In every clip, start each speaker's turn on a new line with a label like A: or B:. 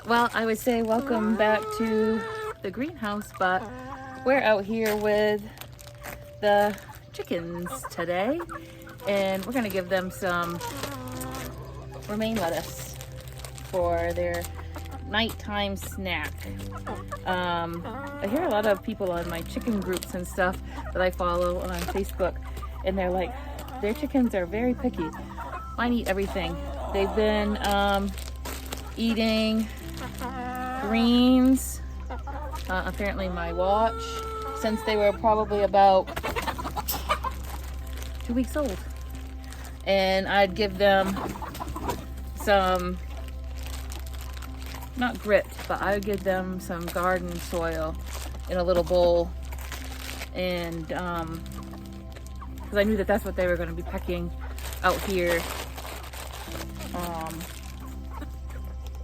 A: Well, I would say welcome back to the greenhouse, but we're out here with the chickens today, and we're gonna give them some romaine lettuce for their nighttime snack. I hear a lot of people on my chicken groups and stuff that I follow on Facebook, and they're like, their chickens are very picky. Mine eat everything. They've been eating greens, apparently my watch, since they were probably about 2 weeks old. And I'd give them some, not grit, but I would give them some garden soil in a little bowl. And because I knew that that's what they were going to be pecking out here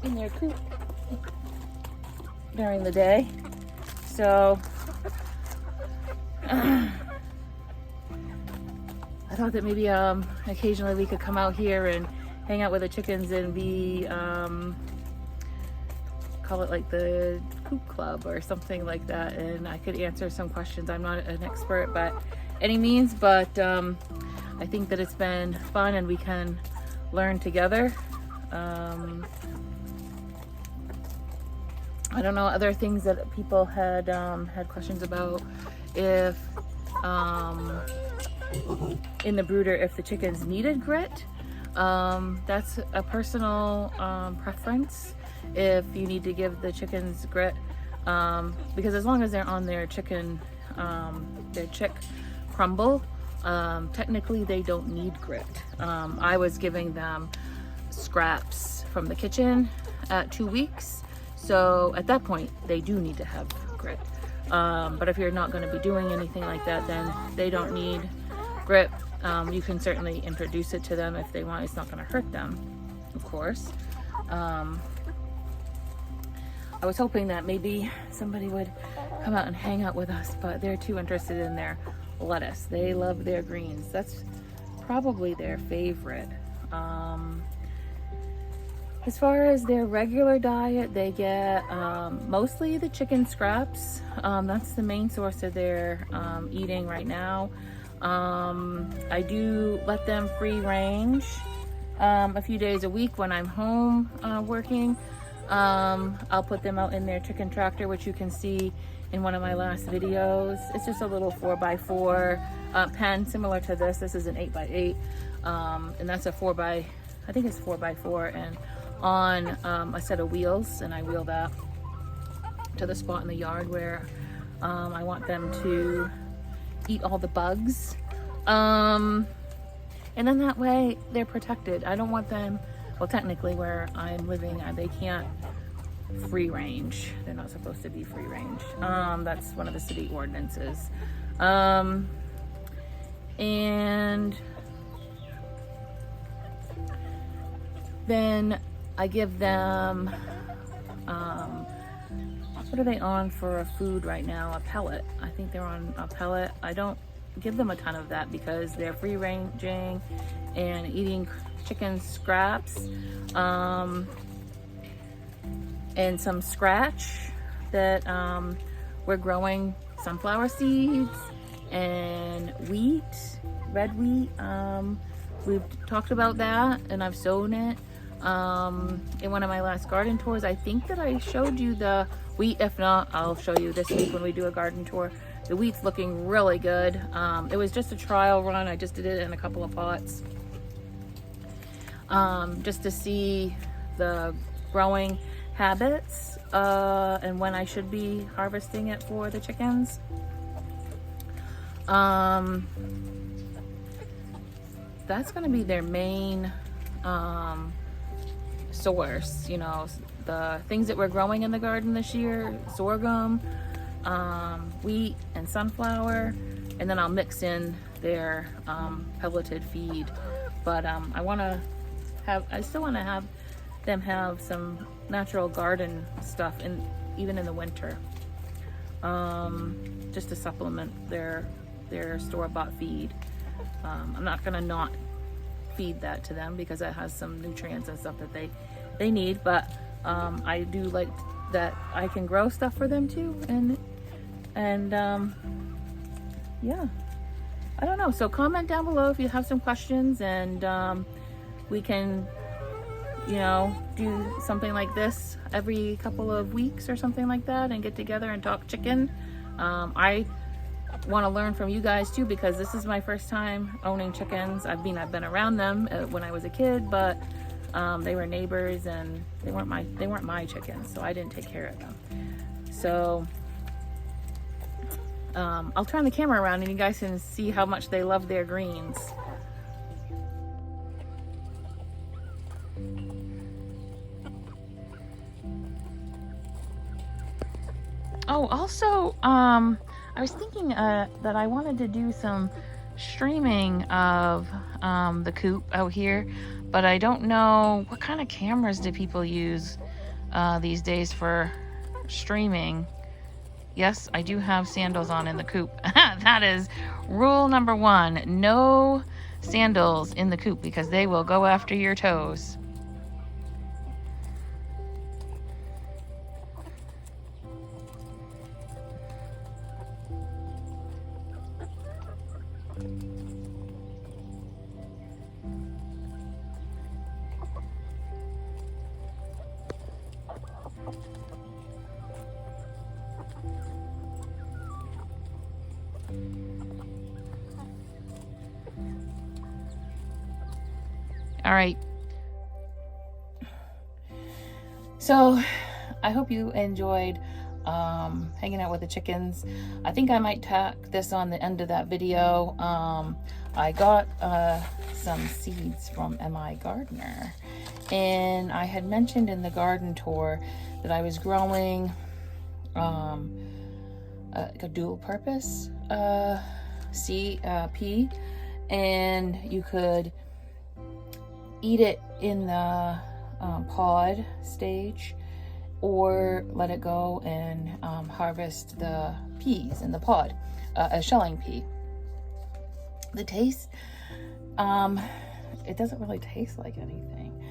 A: in their coop during the day. So I thought that maybe occasionally we could come out here and hang out with the chickens and be call it like the Coop Club or something like that, and I could answer some questions. I'm not an expert by any means, but I think that it's been fun and we can learn together. I don't know other things that people had had questions about, if in the brooder, if the chickens needed grit. That's a personal preference, if you need to give the chickens grit, because as long as they're on their chick crumble, technically they don't need grit. I was giving them scraps from the kitchen at 2 weeks, so at that point they do need to have grit. But if you're not going to be doing anything like that, then they don't need grit. You can certainly introduce it to them if they want. It's not going to hurt them, of course. I was hoping that maybe somebody would come out and hang out with us, but they're too interested in their lettuce. They love their greens. That's probably their favorite. As far as their regular diet, they get mostly the chicken scraps. That's the main source of their eating right now. I do let them free range a few days a week when I'm home working. I'll put them out in their chicken tractor, which you can see in one of my last videos. It's just a little 4x4 pen similar to this. This is an 8x8, and that's a 4x4 and on a set of wheels, and I wheel that to the spot in the yard where I want them to eat all the bugs, and then that way they're protected. I don't want them, well, technically where I'm living, they can't free range. They're not supposed to be free range. That's one of the city ordinances. And then I give them, what are they on for a food right now? A pellet. I think they're on a pellet. I don't give them a ton of that because they're free ranging and eating chicken scraps, and some scratch that we're growing sunflower seeds and wheat, red wheat. We've talked about that and I've sown it in one of my last garden tours. I think that I showed you the wheat. If not, I'll show you this week when we do a garden tour. The wheat's looking really good. It was just a trial run. I just did it in a couple of pots, just to see the growing habits and when I should be harvesting it for the chickens. That's going to be their main source. You know, the things that we're growing in the garden this year: sorghum, wheat, and sunflower, and then I'll mix in their pelleted feed. But I still want to have them have some natural garden stuff even in the winter, just to supplement their store-bought feed. I'm not gonna not feed that to them because it has some nutrients and stuff that they need, but I do like that I can grow stuff for them too, and yeah, I don't know. So comment down below if you have some questions, and we can, you know, do something like this every couple of weeks or something like that, and get together and talk chicken. I want to learn from you guys too, because this is my first time owning chickens. I've been around them when I was a kid, but they were neighbors and they weren't my chickens, so I didn't take care of them. So I'll turn the camera around and you guys can see how much they love their greens. Oh, also, I was thinking that I wanted to do some streaming of the coop out here, but I don't know what kind of cameras do people use these days for streaming. Yes, I do have sandals on in the coop. That is rule number 1. No sandals in the coop because they will go after your toes. All right. So I hope you enjoyed hanging out with the chickens. I think I might tack this on the end of that video. I got some seeds from MI Gardener, and I had mentioned in the garden tour that I was growing a dual purpose pea, and you could eat it in the pod stage, or let it go and harvest the peas in the pod, a shelling pea. The taste, it doesn't really taste like anything.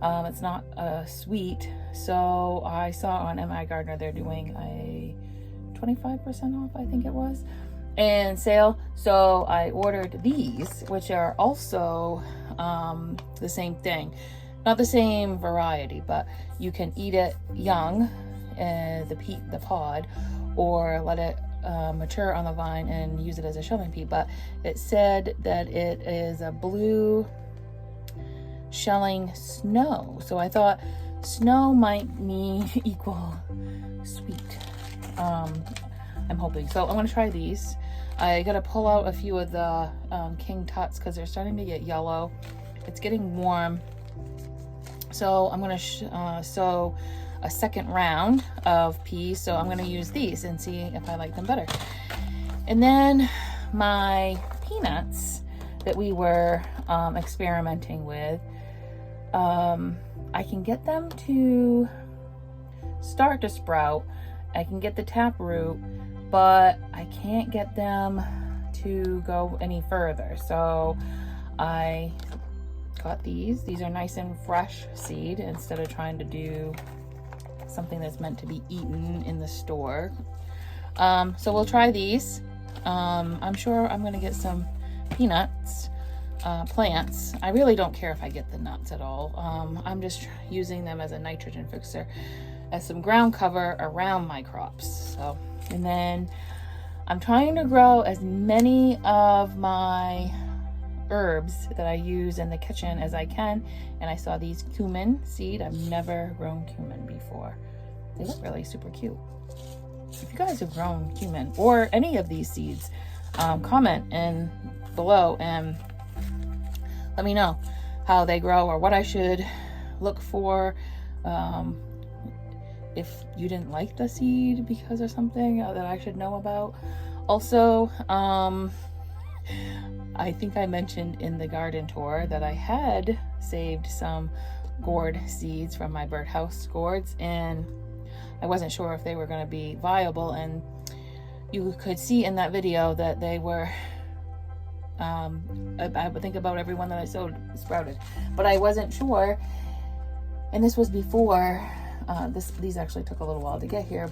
A: It's not sweet. So I saw on MI Gardener they're doing a 25% off, I think it was, and sale. So I ordered these, which are also the same thing, not the same variety, but you can eat it young, the pod, or let it mature on the vine and use it as a shelling pea. But it said that it is a blue shelling snow, so I thought snow might equal sweet. I'm hoping. So I'm going to try these. I got to pull out a few of the King Tuts because they're starting to get yellow. It's getting warm. So I'm going to sow a second round of peas. So I'm going to use these and see if I like them better. And then my peanuts that we were experimenting with, I can get them to start to sprout. I can get the taproot, but I can't get them to go any further. So I got these. These are nice and fresh seed instead of trying to do something that's meant to be eaten in the store. So we'll try these. I'm sure I'm gonna get some peanuts plants. I really don't care if I get the nuts at all. I'm just using them as a nitrogen fixer, as some ground cover around my crops. So, and then I'm trying to grow as many of my herbs that I use in the kitchen as I can. And I saw these cumin seed. I've never grown cumin before. They look really super cute. If you guys have grown cumin or any of these seeds, comment in below and let me know how they grow or what I should look for. If you didn't like the seed because of something that I should know about. Also, I think I mentioned in the garden tour that I had saved some gourd seeds from my birdhouse gourds, and I wasn't sure if they were going to be viable, and you could see in that video that they were, I would think about everyone that I sowed sprouted, but I wasn't sure, and this was before these actually took a little while to get here.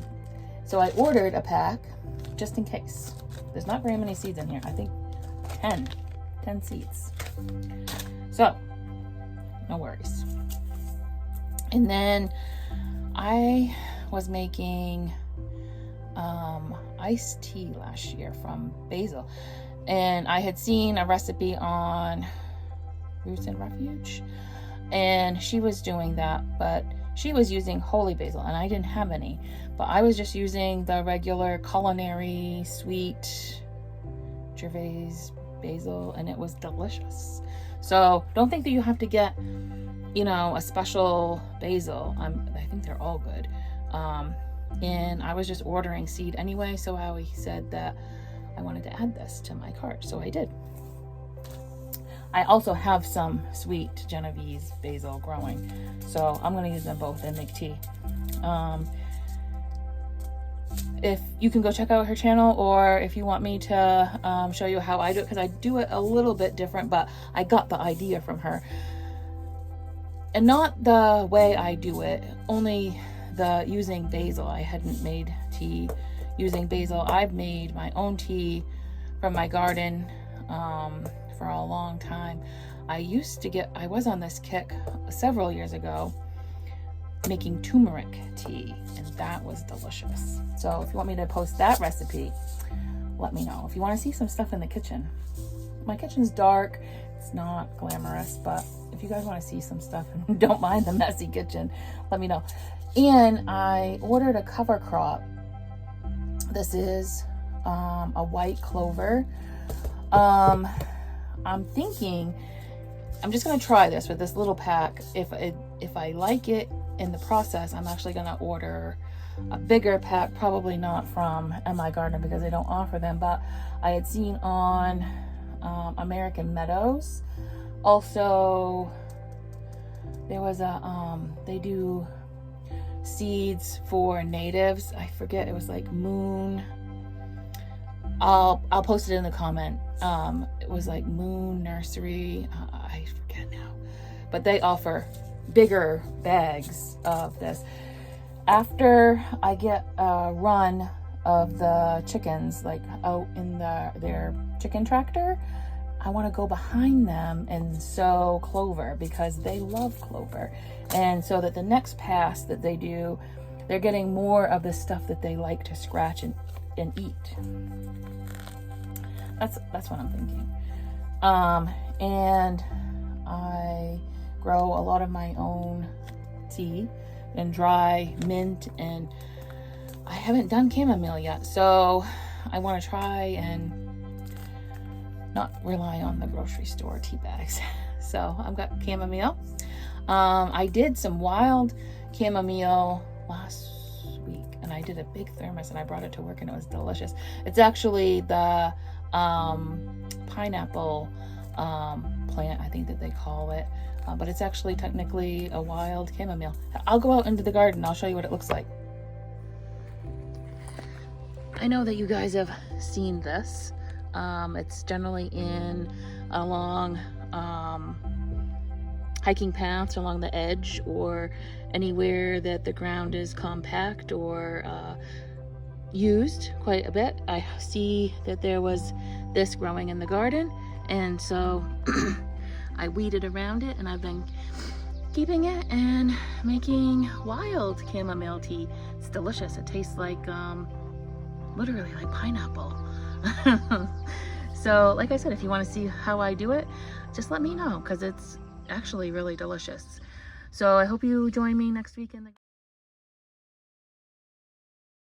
A: So I ordered a pack just in case. There's not very many seeds in here. I think 10 seeds. So no worries. And then I was making iced tea last year from basil, and I had seen a recipe on Roots and Refuge, and she was doing that, but she was using holy basil and I didn't have any, but I was just using the regular culinary sweet Gervais basil, and it was delicious. So don't think that you have to get, you know, a special basil. I think they're all good. And I was just ordering seed anyway, so I said that I wanted to add this to my cart, so I did. I also have some sweet Genovese basil growing, so I'm going to use them both and make tea. If you can go check out her channel, or if you want me to show you how I do it, because I do it a little bit different, but I got the idea from her. And not the way I do it, only the using basil. I hadn't made tea using basil. I've made my own tea from my garden for a long time. I was on this kick several years ago making turmeric tea, and that was delicious. So if you want me to post that recipe, let me know. If you want to see some stuff in the kitchen, my kitchen's dark, it's not glamorous, but if you guys want to see some stuff and don't mind the messy kitchen, let me know. And I ordered a cover crop. This is a white clover. I'm thinking I'm just going to try this with this little pack. If I like it in the process, I'm actually going to order a bigger pack, probably not from MI Garden because they don't offer them, but I had seen on American Meadows. Also, there was they do seeds for natives. I forget, it was like Moon. I'll post it in the comment. It was like Moon Nursery. I forget now, but they offer bigger bags of this. After I get a run of the chickens, like out in their chicken tractor, I want to go behind them and sow clover because they love clover. And so that the next pass that they do, they're getting more of the stuff that they like to scratch and eat. That's what I'm thinking. And I grow a lot of my own tea and dry mint, and I haven't done chamomile yet, so I want to try and not rely on the grocery store tea bags. So I've got chamomile. I did some wild chamomile last week, and I did a big thermos and I brought it to work and it was delicious. It's actually the pineapple plant, I think that they call it, but it's actually technically a wild chamomile. I'll go out into the garden, I'll show you what it looks like. I know that you guys have seen this. It's generally along hiking paths along the edge, or anywhere that the ground is compact or used quite a bit. I see that there was this growing in the garden, and so I weeded around it, and I've been keeping it and making wild chamomile tea. It's delicious. It tastes like literally like pineapple. So like I said, if you want to see how I do it, just let me know, because it's actually really delicious. So I hope you join me next week in the